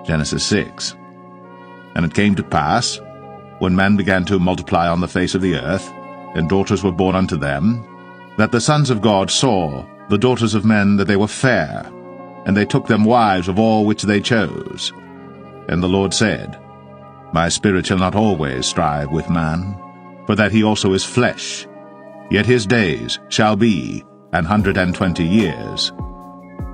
Genesis 6. And it came to pass, when men began to multiply on the face of the earth, and daughters were born unto them, that the sons of God saw the daughters of men that they were fair, and they took them wives of all which they chose. And the Lord said, My spirit shall not always strive with man, for that he also is flesh, yet his days shall be 120 years.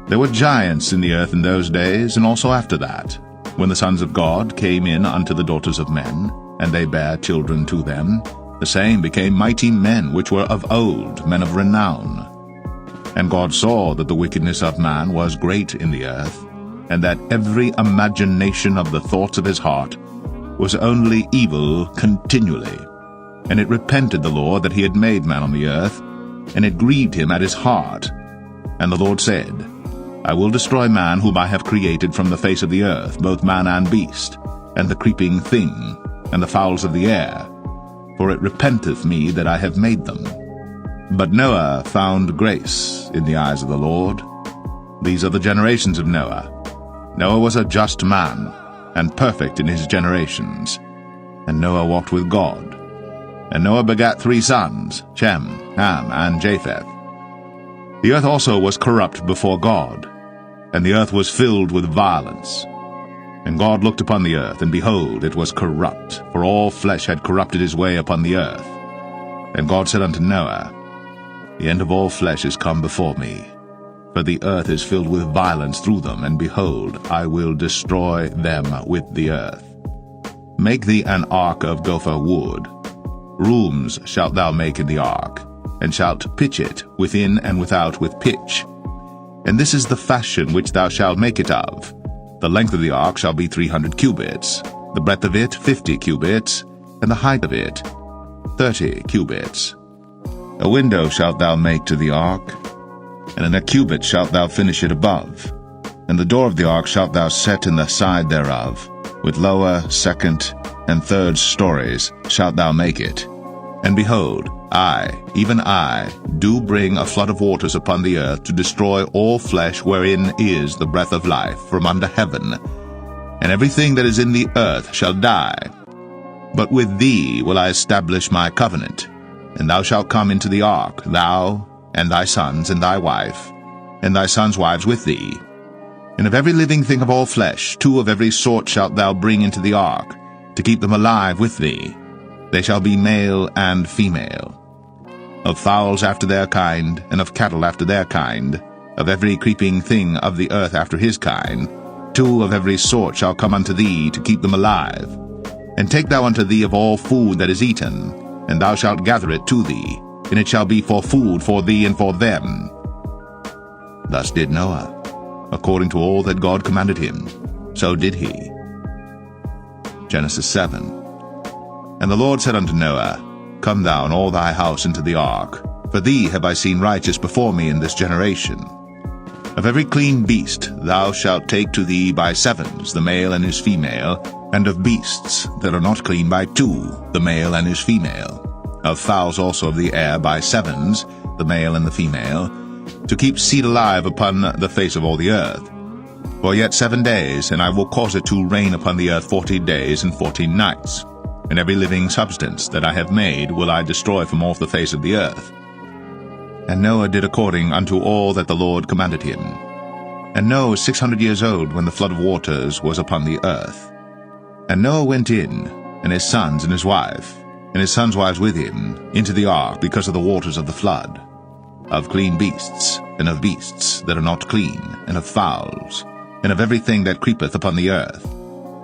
There were giants in the earth in those days, and also after that, when the sons of God came in unto the daughters of men, and they bare children to them, the same became mighty men which were of old, men of renown. And God saw that the wickedness of man was great in the earth, and that every imagination of the thoughts of his heart was only evil continually. And it repented the Lord that he had made man on the earth, and it grieved him at his heart. And the Lord said, I will destroy man whom I have created from the face of the earth, both man and beast, and the creeping thing, and the fowls of the air, for it repenteth me that I have made them. But Noah found grace in the eyes of the Lord. These are the generations of Noah. Noah was a just man, and perfect in his generations. And Noah walked with God. And Noah begat 3 sons, Shem, Ham, and Japheth. The earth also was corrupt before God, and the earth was filled with violence. And God looked upon the earth, and behold, it was corrupt, for all flesh had corrupted his way upon the earth. And God said unto Noah, The end of all flesh is come before me, for the earth is filled with violence through them, and behold, I will destroy them with the earth. Make thee an ark of gopher wood. Rooms shalt thou make in the ark, and shalt pitch it within and without with pitch. And this is the fashion which thou shalt make it of. The length of the ark shall be 300 cubits, the breadth of it 50 cubits, and the height of it 30 cubits. A window shalt thou make to the ark, and in a cubit shalt thou finish it above. And the door of the ark shalt thou set in the side thereof, with lower, second, and third stories shalt thou make it. And behold, I, even I, do bring a flood of waters upon the earth to destroy all flesh wherein is the breath of life from under heaven, and everything that is in the earth shall die. But with thee will I establish my covenant, and thou shalt come into the ark, thou, and thy sons, and thy wife, and thy sons' wives with thee. And of every living thing of all flesh 2 of every sort shalt thou bring into the ark, to keep them alive with thee. They shall be male and female. Of fowls after their kind, and of cattle after their kind, of every creeping thing of the earth after his kind, 2 of every sort shall come unto thee, to keep them alive. And take thou unto thee of all food that is eaten, and thou shalt gather it to thee, and it shall be for food for thee and for them. Thus did Noah. According to all that God commanded him, so did he. Genesis 7. And the Lord said unto Noah, Come thou and all thy house into the ark, for thee have I seen righteous before me in this generation. Of every clean beast thou shalt take to thee by 7s, the male and his female, and of beasts that are not clean by 2, the male and his female. Of fowls also of the air by 7s, the male and the female, to keep seed alive upon the face of all the earth. For yet 7 days, and I will cause it to rain upon the earth 40 days and 40 nights. And every living substance that I have made will I destroy from off the face of the earth. And Noah did according unto all that the Lord commanded him. And Noah was 600 years old when the flood of waters was upon the earth. And Noah went in, and his sons and his wife, and his sons' wives with him, into the ark because of the waters of the flood, of clean beasts, and of beasts that are not clean, and of fowls, and of everything that creepeth upon the earth.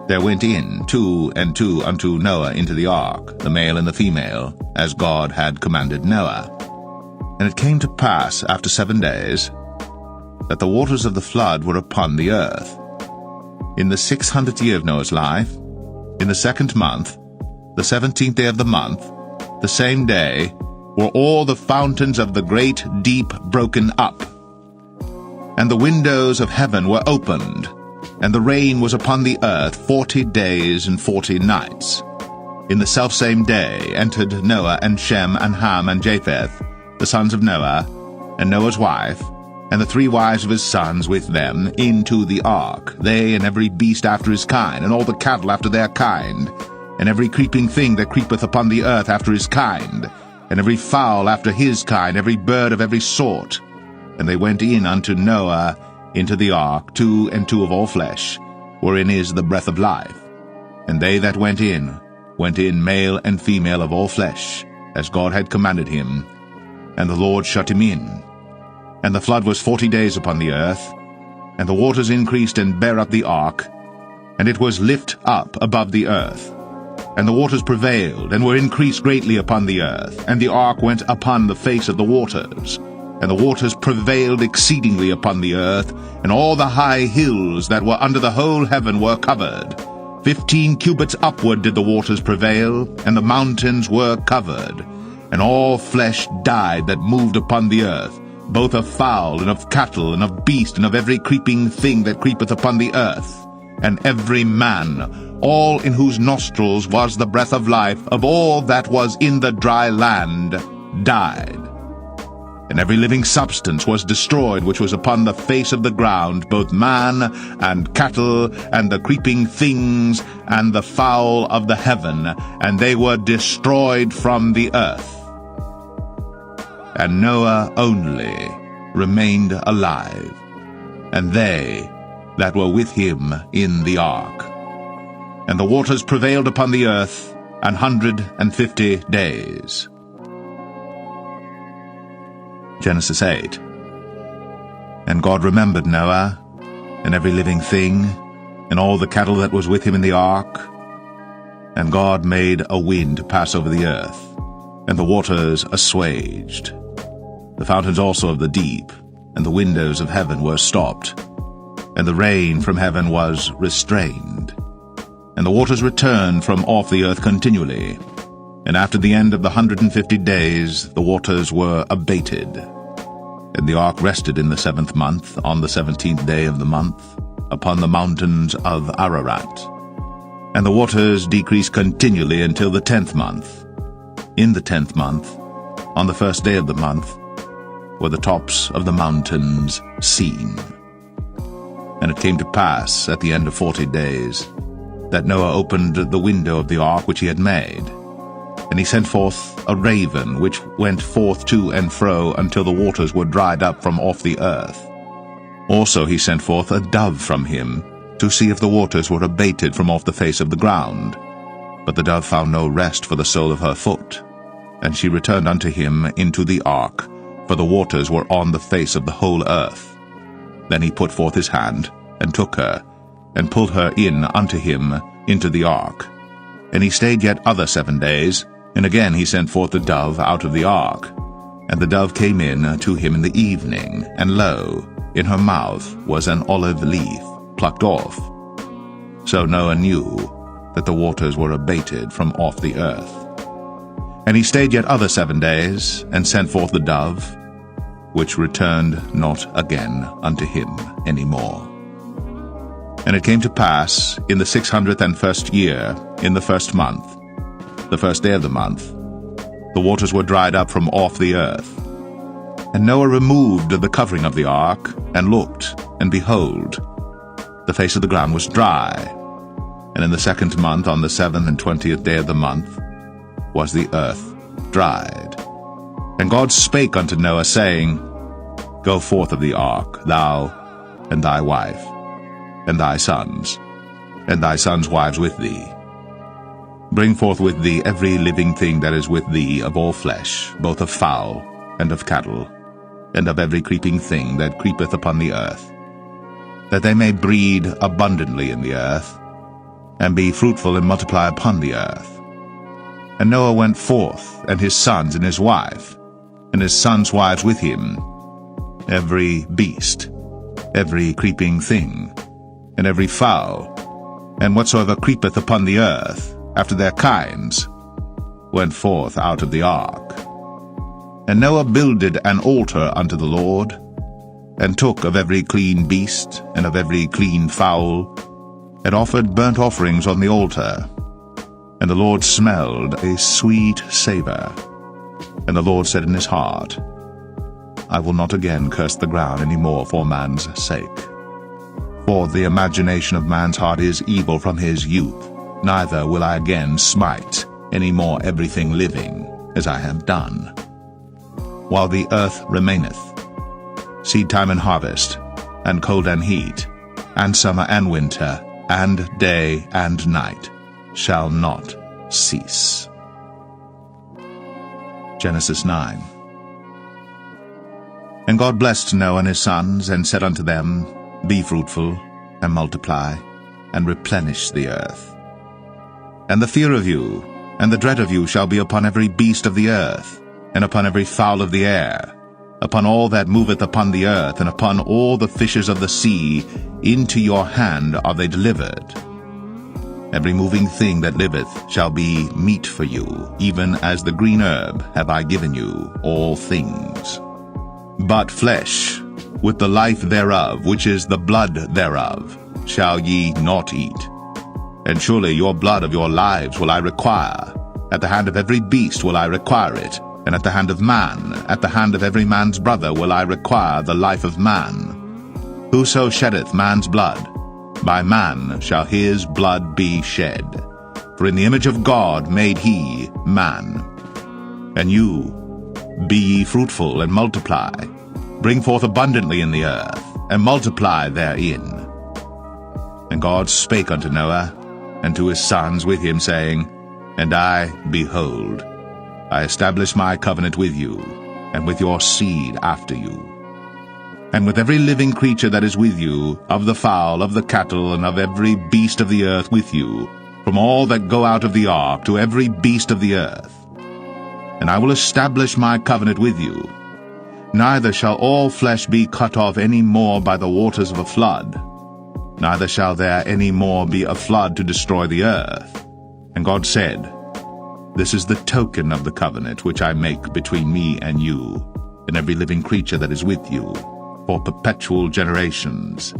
There went in 2 and 2 unto Noah into the ark, the male and the female, as God had commanded Noah. And it came to pass after 7 days, that the waters of the flood were upon the earth. In the 600th year of Noah's life, in the 2nd month, the 17th day of the month, the same day, were all the fountains of the great deep broken up. And the windows of heaven were opened, and the rain was upon the earth 40 days and 40 nights. In the selfsame day entered Noah and Shem and Ham and Japheth, the sons of Noah, and Noah's wife, and the 3 wives of his sons with them, into the ark, they and every beast after his kind, and all the cattle after their kind, and every creeping thing that creepeth upon the earth after his kind, and every fowl after his kind, every bird of every sort. And they went in unto Noah into the ark, 2 and 2 of all flesh, wherein is the breath of life. And they that went in male and female of all flesh, as God had commanded him. And the Lord shut him in. And the flood was 40 days upon the earth, and the waters increased and bare up the ark, and it was lift up above the earth. And the waters prevailed, and were increased greatly upon the earth, and the ark went upon the face of the waters. And the waters prevailed exceedingly upon the earth, and all the high hills that were under the whole heaven were covered. 15 cubits upward did the waters prevail, and the mountains were covered. And all flesh died that moved upon the earth, both of fowl, and of cattle, and of beast, and of every creeping thing that creepeth upon the earth. And every man, all in whose nostrils was the breath of life, of all that was in the dry land, died. And every living substance was destroyed which was upon the face of the ground, both man and cattle, and the creeping things, and the fowl of the heaven, and they were destroyed from the earth. And Noah only remained alive, and they that were with him in the ark. And the waters prevailed upon the earth 150 days. Genesis 8. And God remembered Noah, and every living thing, and all the cattle that was with him in the ark. And God made a wind to pass over the earth, and the waters assuaged. The fountains also of the deep, and the windows of heaven were stopped, and the rain from heaven was restrained. And the waters returned from off the earth continually. And after the end of the 150 days the waters were abated. And the ark rested in the 7th month, on the 17th day of the month, upon the mountains of Ararat. And the waters decreased continually until the 10th month. In the 10th month, on the 1st day of the month, were the tops of the mountains seen. And it came to pass at the end of 40 days that Noah opened the window of the ark which he had made. And he sent forth a raven, which went forth to and fro until the waters were dried up from off the earth. Also he sent forth a dove from him, to see if the waters were abated from off the face of the ground. But the dove found no rest for the sole of her foot. And she returned unto him into the ark, for the waters were on the face of the whole earth. Then he put forth his hand, and took her, and pulled her in unto him into the ark. And he stayed yet other 7 days, and again he sent forth the dove out of the ark. And the dove came in to him in the evening, and lo, in her mouth was an olive leaf plucked off. So Noah knew that the waters were abated from off the earth. And he stayed yet other 7 days, and sent forth the dove, which returned not again unto him any more. And it came to pass in the 601st year, in the 1st month, the 1st day of the month, the waters were dried up from off the earth. And Noah removed the covering of the ark, and looked, and behold, the face of the ground was dry. And in the 2nd month, on the 7th and 20th day of the month, was the earth dried. And God spake unto Noah, saying, Go forth of the ark, thou, and thy wife, and thy sons wives with thee. Bring forth with thee every living thing that is with thee of all flesh, both of fowl, and of cattle, and of every creeping thing that creepeth upon the earth, that they may breed abundantly in the earth, and be fruitful and multiply upon the earth. And Noah went forth, and his sons and his wife, and his sons' wives with him, every beast, every creeping thing, and every fowl, and whatsoever creepeth upon the earth, after their kinds, went forth out of the ark. And Noah builded an altar unto the Lord, and took of every clean beast, and of every clean fowl, and offered burnt offerings on the altar. And the Lord smelled a sweet savour. And the Lord said in his heart, I will not again curse the ground any more for man's sake. For the imagination of man's heart is evil from his youth, neither will I again smite any more everything living, as I have done. While the earth remaineth, seed time and harvest, and cold and heat, and summer and winter, and day and night shall not cease. Genesis 9. And God blessed Noah and his sons, and said unto them, Be fruitful, and multiply, and replenish the earth. And the fear of you, and the dread of you shall be upon every beast of the earth, and upon every fowl of the air, upon all that moveth upon the earth, and upon all the fishes of the sea. Into your hand are they delivered. Every moving thing that liveth shall be meat for you, even as the green herb have I given you all things. But flesh, with the life thereof, which is the blood thereof, shall ye not eat. And surely your blood of your lives will I require. At the hand of every beast will I require it, and at the hand of man, at the hand of every man's brother will I require the life of man. Whoso sheddeth man's blood, by man shall his blood be shed. For in the image of God made he man. And you, be ye fruitful and multiply, bring forth abundantly in the earth, and multiply therein. And God spake unto Noah, and to his sons with him, saying, And I, behold, I establish my covenant with you, and with your seed after you, and with every living creature that is with you, of the fowl, of the cattle, and of every beast of the earth with you, from all that go out of the ark to every beast of the earth. And I will establish my covenant with you. Neither shall all flesh be cut off any more by the waters of a flood, neither shall there any more be a flood to destroy the earth. And God said, This is the token of the covenant which I make between me and you, and every living creature that is with you, for perpetual generations.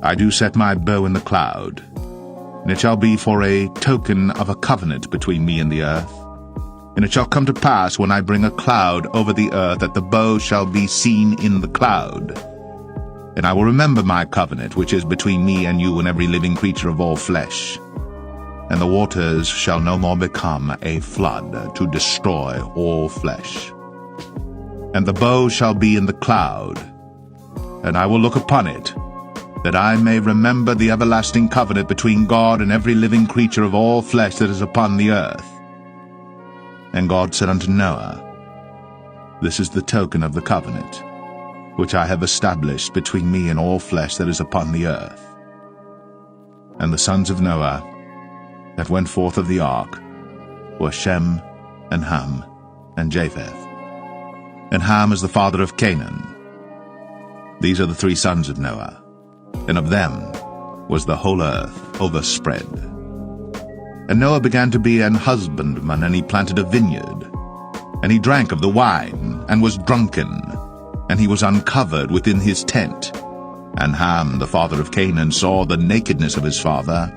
I do set my bow in the cloud, and it shall be for a token of a covenant between me and the earth. And it shall come to pass, when I bring a cloud over the earth, that the bow shall be seen in the cloud. And I will remember my covenant, which is between me and you and every living creature of all flesh. And the waters shall no more become a flood to destroy all flesh. And the bow shall be in the cloud, and I will look upon it, that I may remember the everlasting covenant between God and every living creature of all flesh that is upon the earth. And God said unto Noah, This is the token of the covenant, which I have established between me and all flesh that is upon the earth. And the sons of Noah that went forth of the ark were Shem, and Ham, and Japheth. And Ham is the father of Canaan. These are the 3 sons of Noah, and of them was the whole earth overspread. And Noah began to be an husbandman, and he planted a vineyard. And he drank of the wine, and was drunken, and he was uncovered within his tent. And Ham, the father of Canaan, saw the nakedness of his father,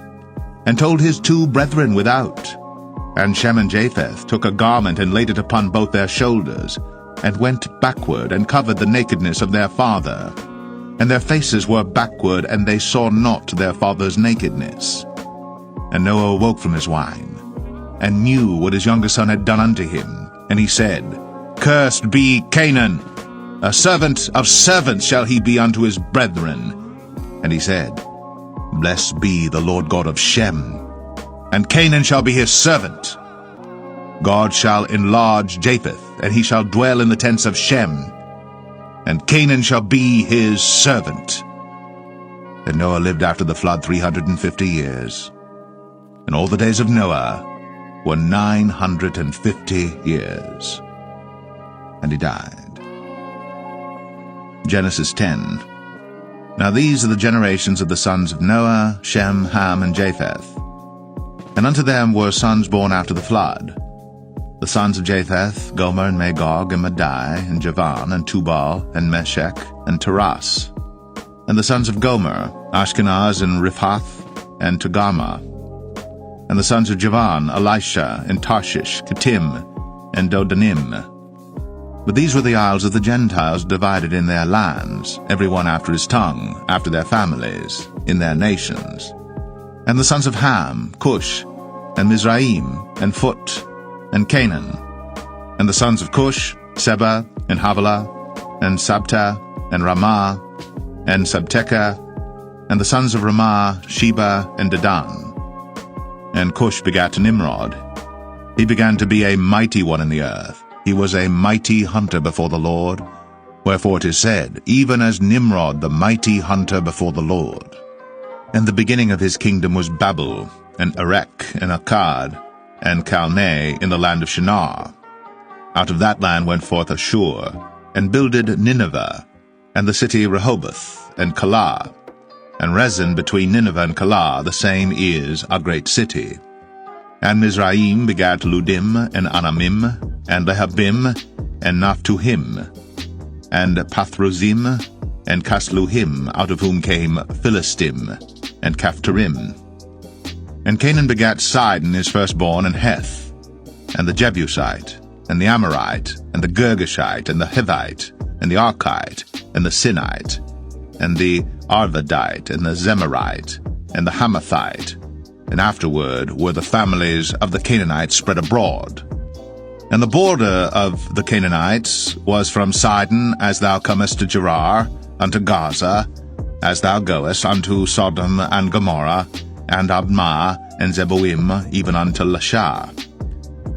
and told his 2 brethren without. And Shem and Japheth took a garment, and laid it upon both their shoulders, and went backward, and covered the nakedness of their father. And their faces were backward, and they saw not their father's nakedness. And Noah awoke from his wine, and knew what his younger son had done unto him. And he said, Cursed be Canaan, a servant of servants shall he be unto his brethren. And he said, Blessed be the Lord God of Shem, and Canaan shall be his servant. God shall enlarge Japheth, and he shall dwell in the tents of Shem, and Canaan shall be his servant. And Noah lived after the flood 350 years, and all the days of Noah were 950 years, and he died. Genesis 10. Now these are the generations of the sons of Noah, Shem, Ham, and Japheth. And unto them were sons born after the flood. The sons of Japheth, Gomer, and Magog, and Madai, and Javan, and Tubal, and Meshech, and Taras. And the sons of Gomer, Ashkenaz, and Riphath, and Togarmah. And the sons of Javan, Elisha, and Tarshish, Kittim, and Dodanim. But these were the isles of the Gentiles divided in their lands, every one after his tongue, after their families, in their nations. And the sons of Ham, Cush, and Mizraim, and Phut, and Canaan. And the sons of Cush, Seba, and Havilah, and Sabta, and Ramah, and Sabteka. And the sons of Ramah, Sheba, and Dedan. And Cush begat Nimrod. He began to be a mighty one in the earth. He was a mighty hunter before the Lord. Wherefore it is said, even as Nimrod the mighty hunter before the Lord. And the beginning of his kingdom was Babel, and Erech, and Akkad, and Calneh in the land of Shinar. Out of that land went forth Ashur, and builded Nineveh, and the city Rehoboth, and Calah. And Rezin between Nineveh and Calah, the same is a great city. And Mizraim begat Ludim, and Anamim, and Lehabim, and Naphtuhim, and Pathrozim, and Casluhim, out of whom came Philistim, and Caphtorim. And Canaan begat Sidon his firstborn, and Heth, and the Jebusite, and the Amorite, and the Girgashite, and the Hivite, and the Archite, and the Sinite, and the Arvadite, and the Zemarite, and the Hamathite. And afterward were the families of the Canaanites spread abroad. And the border of the Canaanites was from Sidon, as thou comest to Gerar, unto Gaza, as thou goest unto Sodom and Gomorrah, and Admah, and Zeboim, even unto Lasha.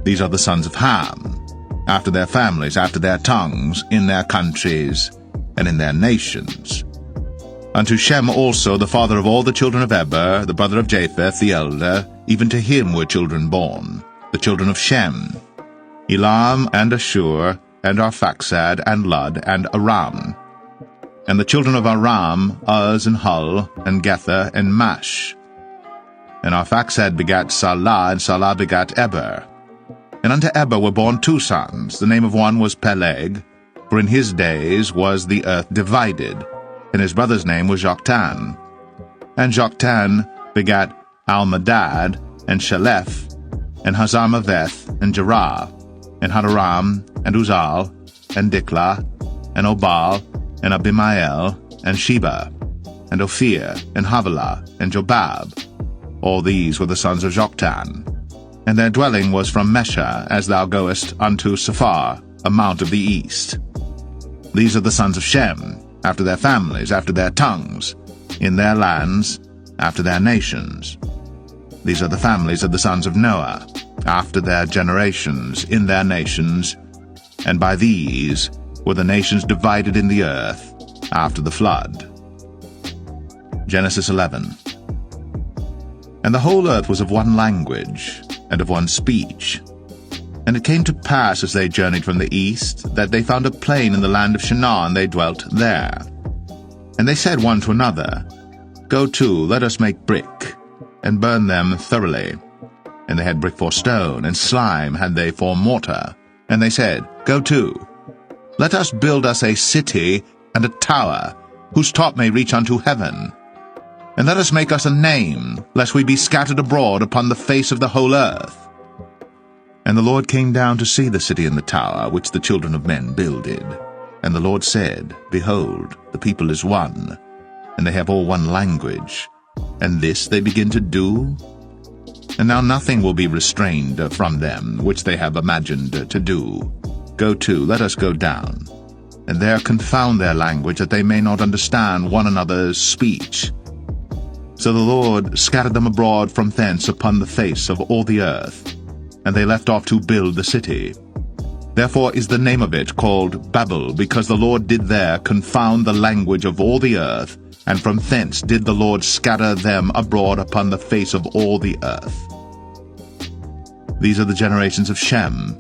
These are the sons of Ham, after their families, after their tongues, in their countries, and in their nations. Unto Shem also, the father of all the children of Eber, the brother of Japheth, the elder, even to him were children born, the children of Shem, Elam, and Ashur, and Arphaxad, and Lud, and Aram. And the children of Aram, Uz, and Hul, and Gether, and Mash. And Arphaxad begat Salah, and Salah begat Eber. And unto Eber were born two sons. The name of one was Peleg, for in his days was the earth divided, and his brother's name was Joktan. And Joktan begat Almadad, and Shelef, and Hazarmaveth, and Jerah, and Hadaram, and Uzal, and Diklah, and Obal, and Abimael, and Sheba, and Ophir, and Havilah, and Jobab. All these were the sons of Joktan. And their dwelling was from Mesha, as thou goest unto Sephar, a mount of the east. These are the sons of Shem, after their families, after their tongues, in their lands, after their nations. These are the families of the sons of Noah, after their generations, in their nations, and by these were the nations divided in the earth after the flood. Genesis 11. And the whole earth was of one language, and of one speech. And it came to pass, as they journeyed from the east, that they found a plain in the land of Shinar, and they dwelt there. And they said one to another, Go to, let us make brick, and burn them thoroughly. And they had brick for stone, and slime had they for mortar. And they said, Go to, let us build us a city and a tower, whose top may reach unto heaven. And let us make us a name, lest we be scattered abroad upon the face of the whole earth. And the Lord came down to see the city and the tower, which the children of men builded. And the Lord said, Behold, the people is one, and they have all one language. And this they begin to do? And now nothing will be restrained from them, which they have imagined to do. Go to, let us go down, and there confound their language, that they may not understand one another's speech. So the Lord scattered them abroad from thence upon the face of all the earth, and they left off to build the city. Therefore is the name of it called Babel, because the Lord did there confound the language of all the earth, and from thence did the Lord scatter them abroad upon the face of all the earth. These are the generations of Shem.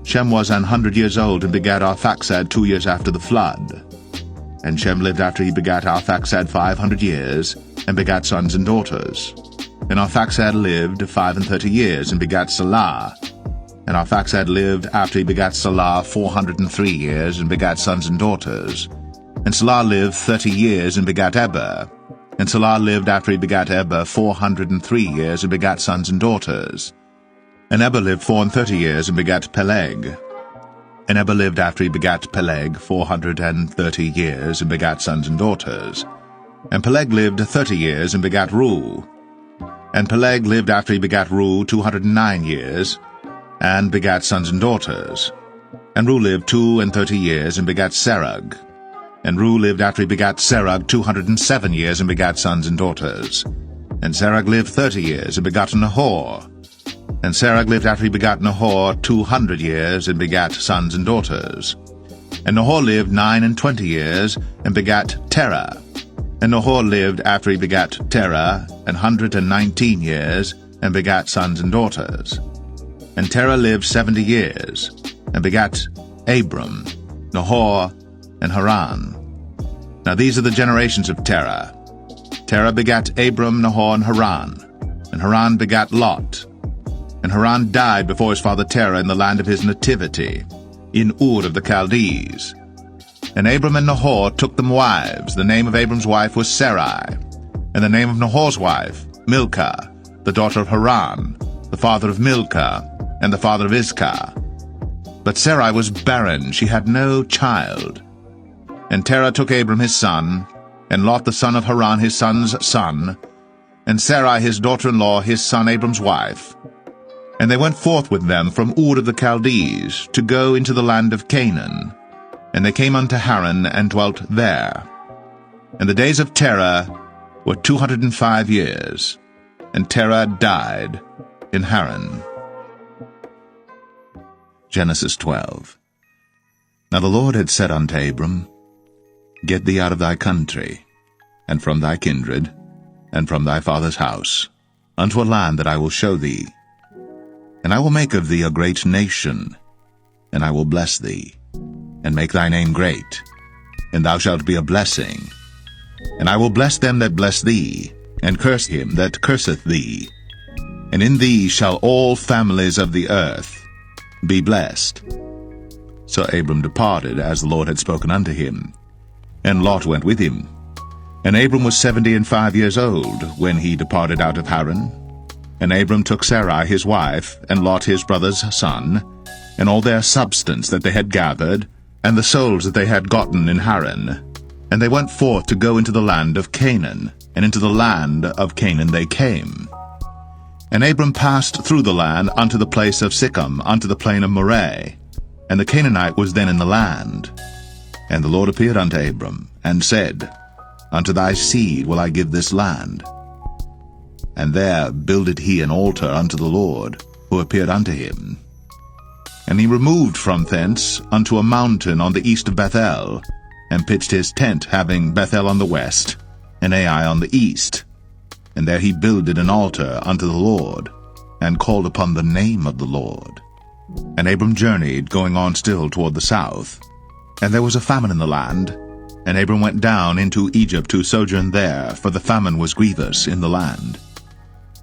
Shem was 100 years old, and begat Arphaxad 2 years after the flood. And Shem lived after he begat Arphaxad 500 years, and begat sons and daughters. And Arphaxad lived 35 years, and begat Salah. And Arphaxad lived after he begat Salah 403 years, and begat sons and daughters. And Salah lived 30 years, and begat Eber. And Salah lived after he begat Eber 403 years, and begat sons and daughters. And Eber lived 34 years, and begat Peleg. And Eber lived after he begat Peleg 430 years, and begat sons and daughters. And Peleg lived 30 years, and begat Reu. And Peleg lived after he begat Reu 209 years, and begat sons and daughters. And Reu lived 32 years, and begat Serug. And Reu lived after he begat Serug 207 years, and begat sons and daughters. And Serug lived 30 years, and begat Nahor. And Serug lived after he begat Nahor 200 years, and begat sons and daughters. And Nahor lived 29 years, and begat Terah. And Nahor lived after he begat Terah 119 years, and begat sons and daughters. And Terah lived 70 years, and begat Abram, Nahor, and Haran. Now these are the generations of Terah. Terah begat Abram, Nahor, and Haran begat Lot. And Haran died before his father Terah in the land of his nativity, in Ur of the Chaldees. And Abram and Nahor took them wives. The name of Abram's wife was Sarai, and the name of Nahor's wife, Milcah, the daughter of Haran, the father of Milcah, and the father of Iscah. But Sarai was barren, she had no child. And Terah took Abram his son, and Lot the son of Haran his son's son, and Sarai his daughter-in-law his son Abram's wife. And they went forth with them from Ur of the Chaldees, to go into the land of Canaan. And they came unto Haran, and dwelt there. And the days of Terah were 205 years, and Terah died in Haran. Genesis 12. Now the Lord had said unto Abram, Get thee out of thy country, and from thy kindred, and from thy father's house, unto a land that I will show thee. And I will make of thee a great nation, and I will bless thee, and make thy name great, and thou shalt be a blessing. And I will bless them that bless thee, and curse him that curseth thee. And in thee shall all families of the earth be blessed. So Abram departed, as the Lord had spoken unto him, and Lot went with him. And Abram was 75 years old when he departed out of Haran. And Abram took Sarai his wife, and Lot his brother's son, and all their substance that they had gathered, and the souls that they had gotten in Haran. And they went forth to go into the land of Canaan, and into the land of Canaan they came. And Abram passed through the land unto the place of Sichem, unto the plain of Moreh, and the Canaanite was then in the land. And the Lord appeared unto Abram, and said, Unto thy seed will I give this land. And there builded he an altar unto the Lord, who appeared unto him. And he removed from thence unto a mountain on the east of Bethel, and pitched his tent, having Bethel on the west, and Ai on the east. And there he builded an altar unto the Lord, and called upon the name of the Lord. And Abram journeyed, going on still toward the south. And there was a famine in the land, and Abram went down into Egypt to sojourn there, for the famine was grievous in the land.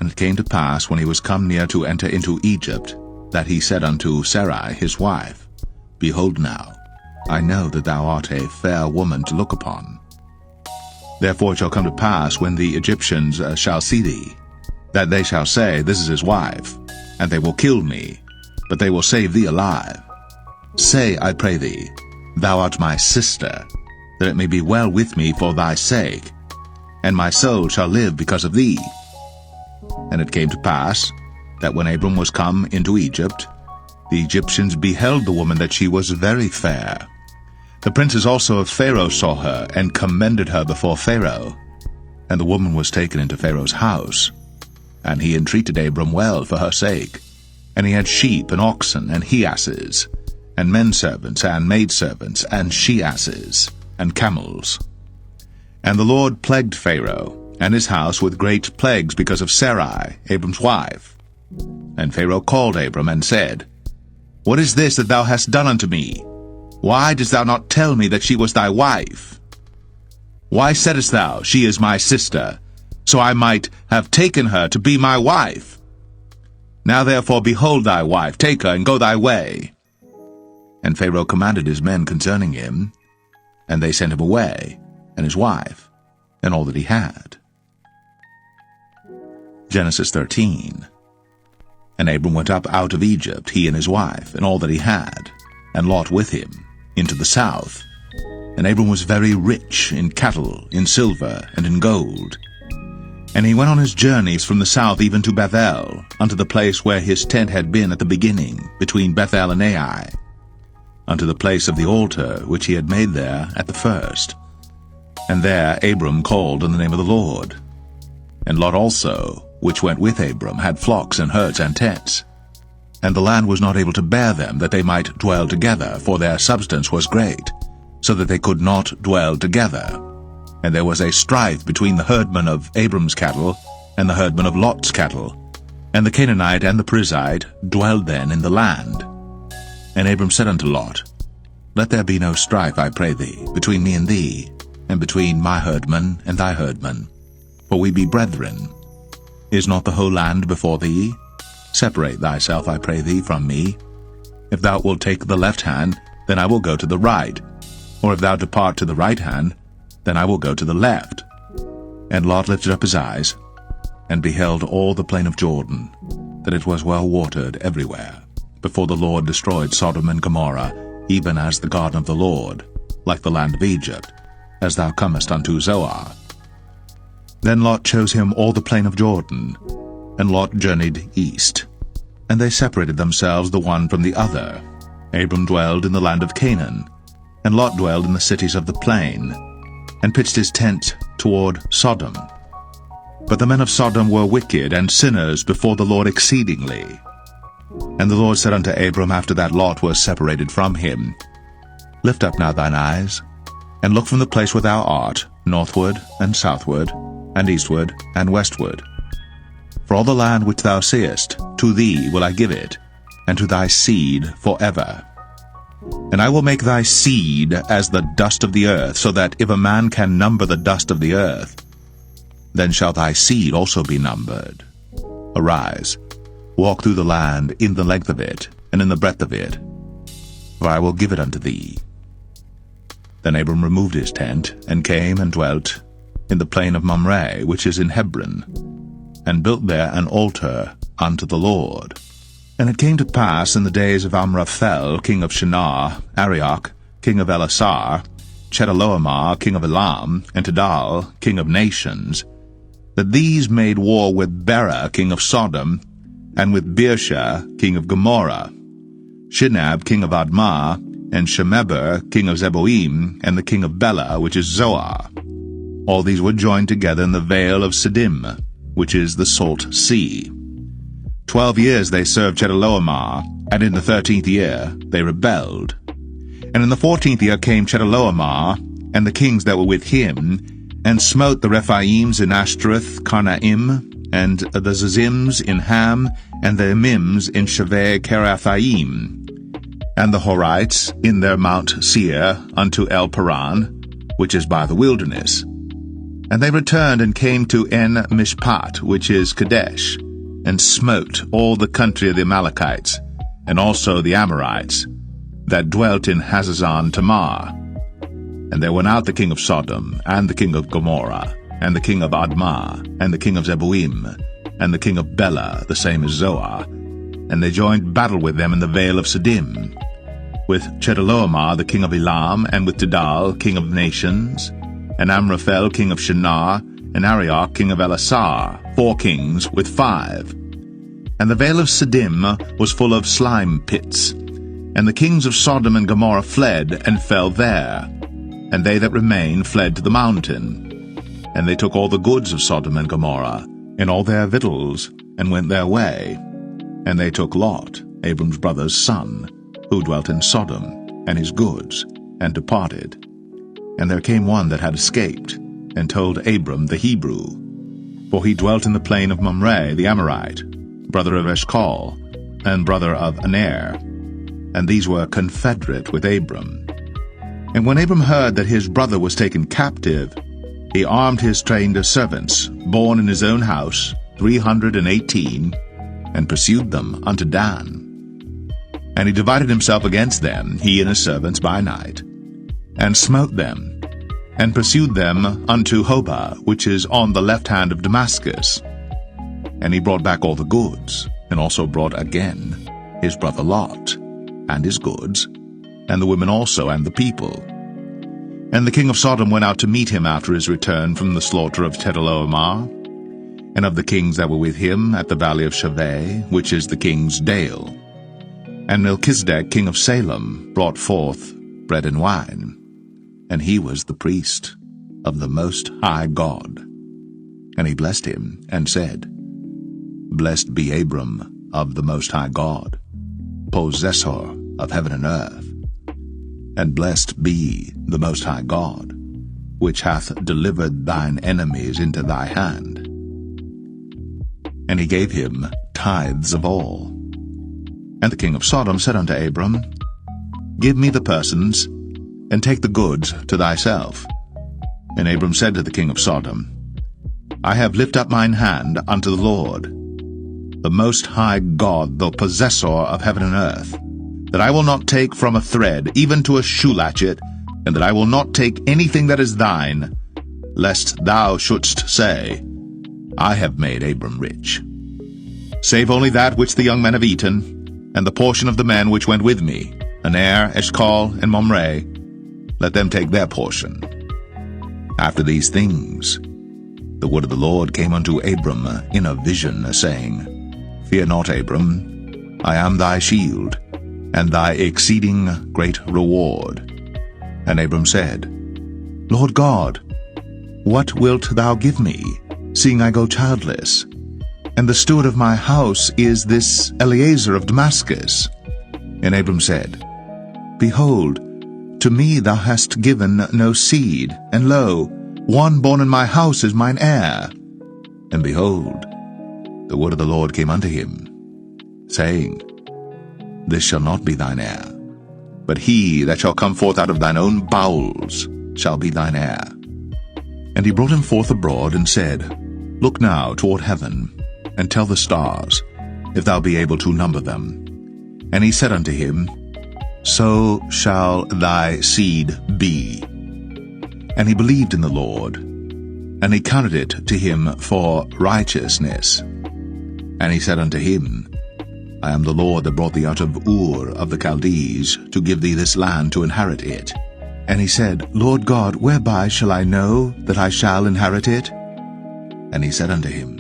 And it came to pass, when he was come near to enter into Egypt, that he said unto Sarai his wife, Behold now, I know that thou art a fair woman to look upon. Therefore it shall come to pass, when the Egyptians shall see thee, that they shall say, This is his wife, and they will kill me, but they will save thee alive. Say, I pray thee, Thou art my sister, that it may be well with me for thy sake, and my soul shall live because of thee. And it came to pass, that when Abram was come into Egypt, the Egyptians beheld the woman that she was very fair. The princes also of Pharaoh saw her, and commended her before Pharaoh. And the woman was taken into Pharaoh's house. And he entreated Abram well for her sake. And he had sheep and oxen and he-asses, and men-servants and maidservants, and she-asses, and camels. And the Lord plagued Pharaoh and his house with great plagues because of Sarai, Abram's wife. And Pharaoh called Abram, and said, What is this that thou hast done unto me? Why didst thou not tell me that she was thy wife? Why saidst thou, She is my sister, so I might have taken her to be my wife? Now therefore behold thy wife, take her, and go thy way. And Pharaoh commanded his men concerning him, and they sent him away, and his wife, and all that he had. Genesis 13. And Abram went up out of Egypt, he and his wife, and all that he had, and Lot with him, into the south. And Abram was very rich in cattle, in silver, and in gold. And he went on his journeys from the south even to Babel, unto the place where his tent had been at the beginning, between Bethel and Ai, unto the place of the altar which he had made there at the first. And there Abram called on the name of the Lord. And Lot also, which went with Abram, had flocks and herds and tents. And the land was not able to bear them, that they might dwell together, for their substance was great, so that they could not dwell together. And there was a strife between the herdmen of Abram's cattle and the herdmen of Lot's cattle. And the Canaanite and the Perizzite dwelled then in the land. And Abram said unto Lot, Let there be no strife, I pray thee, between me and thee, and between my herdmen and thy herdmen, for we be brethren. Is not the whole land before thee? Separate thyself, I pray thee, from me. If thou wilt take the left hand, then I will go to the right. Or if thou depart to the right hand, then I will go to the left. And Lot lifted up his eyes, and beheld all the plain of Jordan, that it was well watered everywhere, before the Lord destroyed Sodom and Gomorrah, even as the garden of the Lord, like the land of Egypt, as thou comest unto Zoar. Then Lot chose him all the plain of Jordan, and Lot journeyed east. And they separated themselves the one from the other. Abram dwelled in the land of Canaan, and Lot dwelled in the cities of the plain, and pitched his tent toward Sodom. But the men of Sodom were wicked and sinners before the Lord exceedingly. And the Lord said unto Abram after that Lot was separated from him, Lift up now thine eyes, and look from the place where thou art, northward and southward, and eastward and westward. For all the land which thou seest, to thee will I give it, and to thy seed forever. And I will make thy seed as the dust of the earth, so that if a man can number the dust of the earth, then shall thy seed also be numbered. Arise, walk through the land in the length of it, and in the breadth of it, for I will give it unto thee. Then Abram removed his tent, and came and dwelt in the plain of Mamre, which is in Hebron, and built there an altar unto the Lord. And it came to pass in the days of Amraphel, king of Shinar, Arioch, king of Elasar, Chedorlaomer, king of Elam, and Tidal, king of nations, that these made war with Bera, king of Sodom, and with Birsha, king of Gomorrah, Shinab, king of Admah, and Shemeber, king of Zeboim, and the king of Bela, which is Zoar. All these were joined together in the vale of Siddim, which is the salt sea. 12 years they served Chedorlaomer, and in the 13th year they rebelled. And in the 14th year came Chedorlaomer, and the kings that were with him, and smote the Rephaims in Ashtaroth, Karnaim, and the Zazims in Ham, and the Emims in Shaveh Kerathaim, and the Horites in their Mount Seir unto El Paran, which is by the wilderness. And they returned and came to En Mishpat, which is Kadesh, and smote all the country of the Amalekites, and also the Amorites, that dwelt in Hazazon Tamar. And there went out the king of Sodom, and the king of Gomorrah, and the king of Admah, and the king of Zeboim, and the king of Bela, the same as Zoar, and they joined battle with them in the vale of Siddim, with Chedorlaomer the king of Elam, and with Tidal king of nations, and Amraphel king of Shinar, and Arioch king of Elasar, 4 kings with 5. And the vale of Siddim was full of slime pits, and the kings of Sodom and Gomorrah fled, and fell there, and they that remained fled to the mountain. And they took all the goods of Sodom and Gomorrah, and all their victuals, and went their way. And they took Lot, Abram's brother's son, who dwelt in Sodom, and his goods, and departed. And there came one that had escaped, and told Abram the Hebrew, for he dwelt in the plain of Mamre the Amorite, brother of Eshcol, and brother of Aner, and these were confederate with Abram. And when Abram heard that his brother was taken captive, he armed his trained servants, born in his own house, 318, and pursued them unto Dan. And he divided himself against them, he and his servants, by night, and smote them, and pursued them unto Hobah, which is on the left hand of Damascus. And he brought back all the goods, and also brought again his brother Lot, and his goods, and the women also, and the people. And the king of Sodom went out to meet him after his return from the slaughter of Chedorlaomer, and of the kings that were with him at the valley of Shaveh, which is the king's dale. And Melchizedek, king of Salem, brought forth bread and wine, and he was the priest of the Most High God. And he blessed him, and said, Blessed be Abram of the Most High God, possessor of heaven and earth. And blessed be the Most High God, which hath delivered thine enemies into thy hand. And he gave him tithes of all. And the king of Sodom said unto Abram, Give me the persons, and take the goods to thyself. And Abram said to the king of Sodom, I have lifted up mine hand unto the Lord, the Most High God, the possessor of heaven and earth, that I will not take from a thread, even to a shoe latchet, and that I will not take anything that is thine, lest thou shouldst say, I have made Abram rich. Save only that which the young men have eaten, and the portion of the men which went with me, Aner, Eshcol, and Mamre, let them take their portion. After these things, the word of the Lord came unto Abram in a vision, saying, Fear not, Abram, I am thy shield, and thy exceeding great reward. And Abram said, Lord God, what wilt thou give me, seeing I go childless? And the steward of my house is this Eliezer of Damascus. And Abram said, Behold, to me thou hast given no seed, and lo, one born in my house is mine heir. And behold, the word of the Lord came unto him, saying, This shall not be thine heir, but he that shall come forth out of thine own bowels shall be thine heir. And he brought him forth abroad, and said, Look now toward heaven, and tell the stars, if thou be able to number them. And he said unto him, So shall thy seed be. And he believed in the Lord, and he counted it to him for righteousness. And he said unto him, I am the Lord that brought thee out of Ur of the Chaldees, to give thee this land to inherit it. And he said, Lord God, whereby shall I know that I shall inherit it? And he said unto him,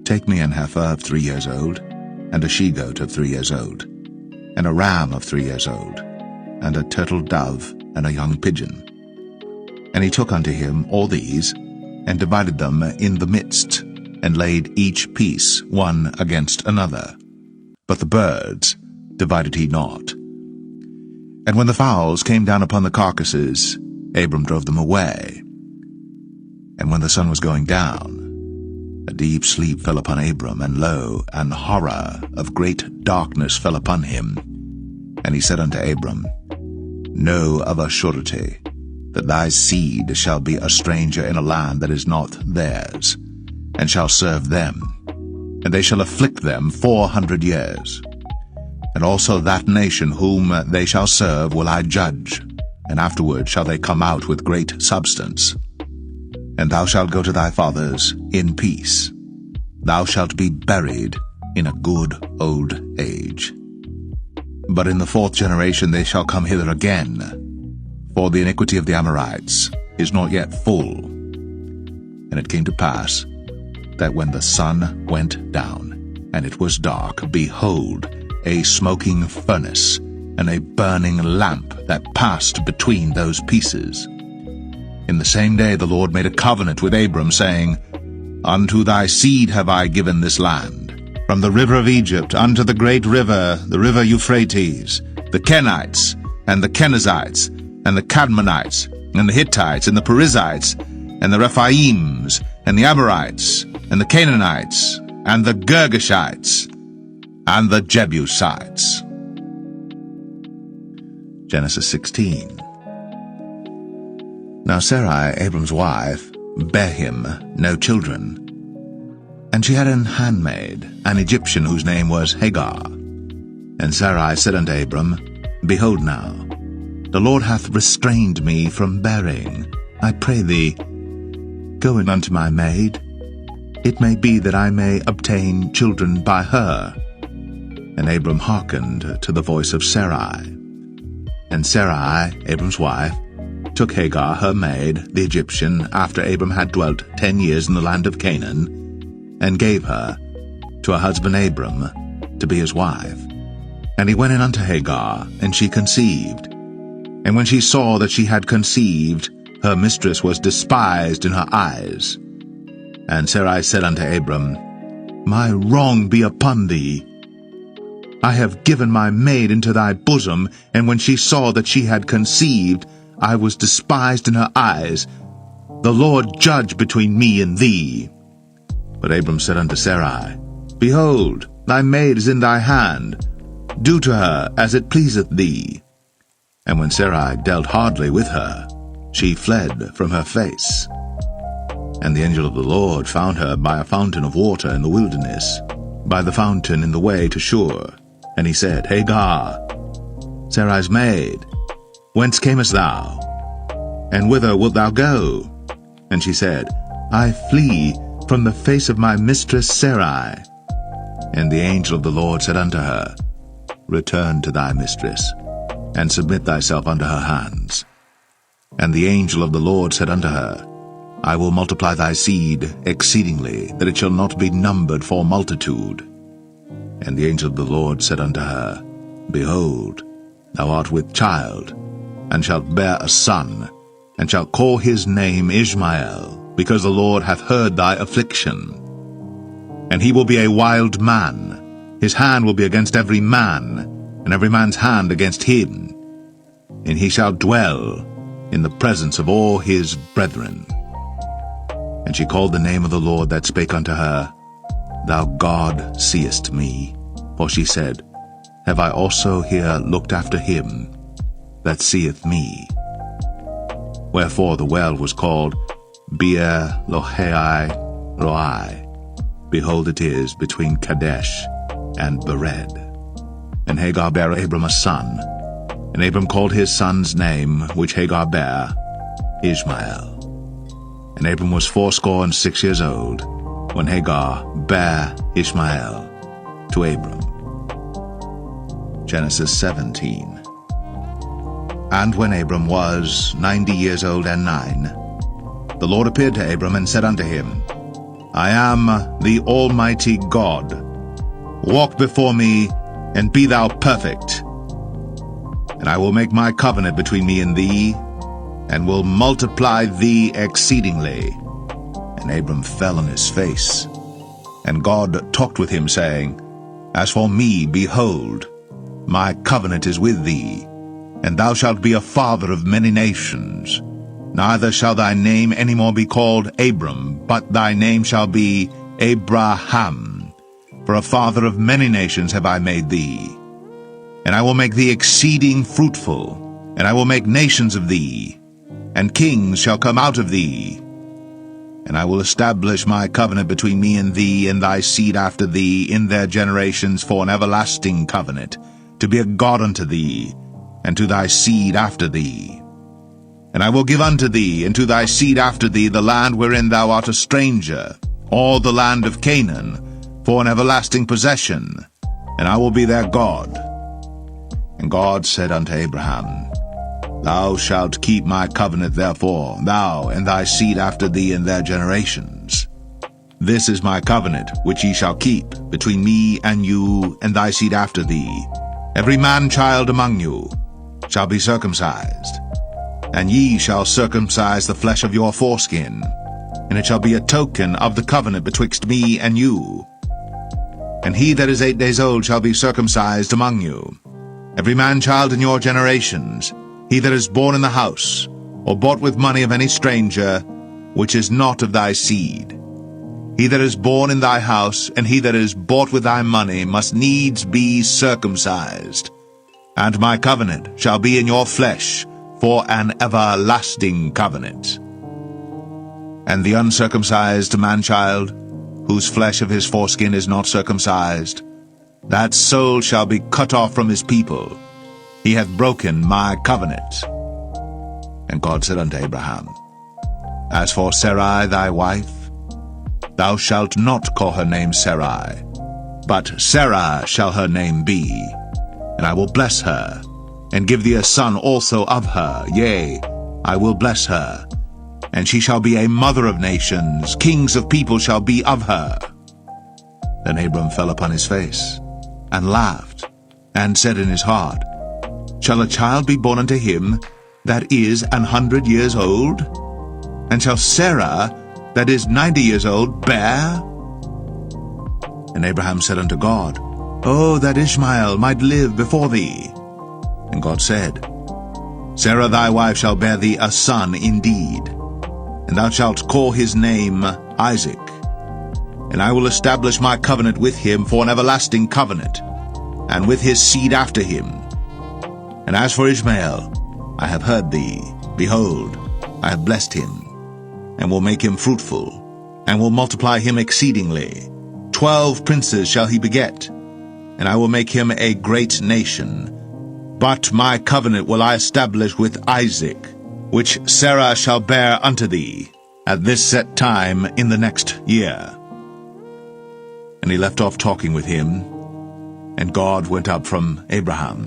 Take me an heifer of 3 years old, and a she-goat of 3 years old, and a ram of 3 years old, and a turtle dove, and a young pigeon. And he took unto him all these, and divided them in the midst, and laid each piece one against another. But the birds divided he not. And when the fowls came down upon the carcasses, Abram drove them away. And when the sun was going down, a deep sleep fell upon Abram, and lo, an horror of great darkness fell upon him. And he said unto Abram, Know of a surety that thy seed shall be a stranger in a land that is not theirs, and shall serve them, and they shall afflict them 400 years. And also that nation whom they shall serve will I judge, and afterward shall they come out with great substance. And thou shalt go to thy fathers in peace. Thou shalt be buried in a good old age. But in the 4th generation they shall come hither again, for the iniquity of the Amorites is not yet full. And it came to pass that when the sun went down, and it was dark, behold, a smoking furnace, and a burning lamp that passed between those pieces. In the same day the Lord made a covenant with Abram, saying, Unto thy seed have I given this land, from the river of Egypt unto the great river, the river Euphrates, the Kenites, and the Kenizzites, and the Cadmonites, and the Hittites, and the Perizzites, and the Rephaims, and the Amorites, and the Canaanites, and the Girgashites, and the Jebusites. Genesis 16. Now Sarai, Abram's wife, bare him no children. And she had an handmaid, an Egyptian, whose name was Hagar. And Sarai said unto Abram, Behold now, the Lord hath restrained me from bearing. I pray thee, go in unto my maid. It may be that I may obtain children by her. And Abram hearkened to the voice of Sarai. And Sarai, Abram's wife, took Hagar, her maid, the Egyptian, after Abram had dwelt 10 years in the land of Canaan, and gave her to her husband Abram to be his wife. And he went in unto Hagar, and she conceived. And when she saw that she had conceived, her mistress was despised in her eyes. And Sarai said unto Abram, My wrong be upon thee. I have given my maid into thy bosom, and when she saw that she had conceived, I was despised in her eyes. The Lord judge between me and thee. But Abram said unto Sarai, Behold, thy maid is in thy hand. Do to her as it pleaseth thee. And when Sarai dealt hardly with her, she fled from her face. And the angel of the Lord found her by a fountain of water in the wilderness, by the fountain in the way to Shur. And he said, Hagar, Sarai's maid, whence camest thou? And whither wilt thou go? And she said, I flee from the face of my mistress Sarai. And the angel of the Lord said unto her, Return to thy mistress, and submit thyself unto her hands. And the angel of the Lord said unto her, I will multiply thy seed exceedingly, that it shall not be numbered for multitude. And the angel of the Lord said unto her, Behold, thou art with child, and shalt bear a son, and shalt call his name Ishmael, because the Lord hath heard thy affliction. And he will be a wild man, his hand will be against every man, and every man's hand against him. And he shall dwell in the presence of all his brethren. And she called the name of the Lord that spake unto her, Thou God seest me. For she said, Have I also here looked after him that seeth me? Wherefore the well was called Beer Lohai Roi. Behold, it is between Kadesh and Bered. And Hagar bare Abram a son, and Abram called his son's name, which Hagar bare, Ishmael. And Abram was 86 years old, when Hagar bare Ishmael to Abram. Genesis 17. And when Abram was 90 years old and 9, the Lord appeared to Abram and said unto him, I am the Almighty God. Walk before me, and be thou perfect. And I will make my covenant between me and thee, and will multiply thee exceedingly. And Abram fell on his face. And God talked with him, saying, As for me, behold, my covenant is with thee, and thou shalt be a father of many nations. Neither shall thy name any more be called Abram, but thy name shall be Abraham. For a father of many nations have I made thee. And I will make thee exceeding fruitful, and I will make nations of thee, and kings shall come out of thee. And I will establish my covenant between me and thee and thy seed after thee in their generations for an everlasting covenant, to be a God unto thee, and to thy seed after thee. And I will give unto thee and to thy seed after thee the land wherein thou art a stranger, all the land of Canaan, for an everlasting possession, and I will be their God. And God said unto Abraham, Thou shalt keep my covenant therefore, thou and thy seed after thee in their generations. This is my covenant which ye shall keep between me and you and thy seed after thee. Every man-child among you shall be circumcised, and ye shall circumcise the flesh of your foreskin, and it shall be a token of the covenant betwixt me and you. And he that is 8 days old shall be circumcised among you. Every man-child in your generations, he that is born in the house, or bought with money of any stranger, which is not of thy seed. He that is born in thy house, and he that is bought with thy money, must needs be circumcised. And my covenant shall be in your flesh, for an everlasting covenant. And the uncircumcised man-child, whose flesh of his foreskin is not circumcised, that soul shall be cut off from his people. He hath broken my covenant. And God said unto Abraham, As for Sarai thy wife, thou shalt not call her name Sarai, but Sarah shall her name be. And I will bless her, and give thee a son also of her. Yea, I will bless her, and she shall be a mother of nations. Kings of people shall be of her. Then Abram fell upon his face, and laughed, and said in his heart, Shall a child be born unto him that is 100 years old? And shall Sarah, that is 90 years old, bear? And Abraham said unto God, Oh, that Ishmael might live before thee. And God said, Sarah thy wife shall bear thee a son indeed, and thou shalt call his name Isaac. And I will establish my covenant with him for an everlasting covenant, and with his seed after him. And as for Ishmael, I have heard thee. Behold, I have blessed him, and will make him fruitful, and will multiply him exceedingly. 12 princes shall he beget, and I will make him a great nation. But my covenant will I establish with Isaac, which Sarah shall bear unto thee at this set time in the next year. And he left off talking with him, and God went up from Abraham.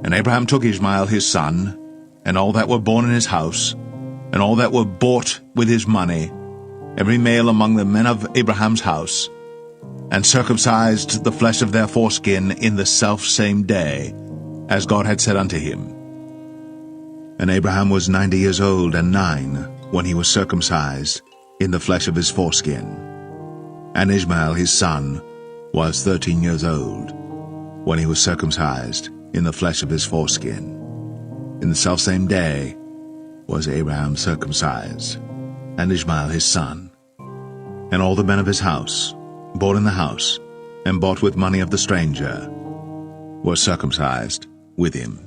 And Abraham took Ishmael his son, and all that were born in his house, and all that were bought with his money, every male among the men of Abraham's house, and circumcised the flesh of their foreskin in the selfsame day, as God had said unto him. And Abraham was 90 years old and 9 when he was circumcised in the flesh of his foreskin. And Ishmael his son was 13 years old when he was circumcised in the flesh of his foreskin. In the selfsame day was Abraham circumcised, and Ishmael his son. And all the men of his house, born in the house, and bought with money of the stranger, were circumcised with him.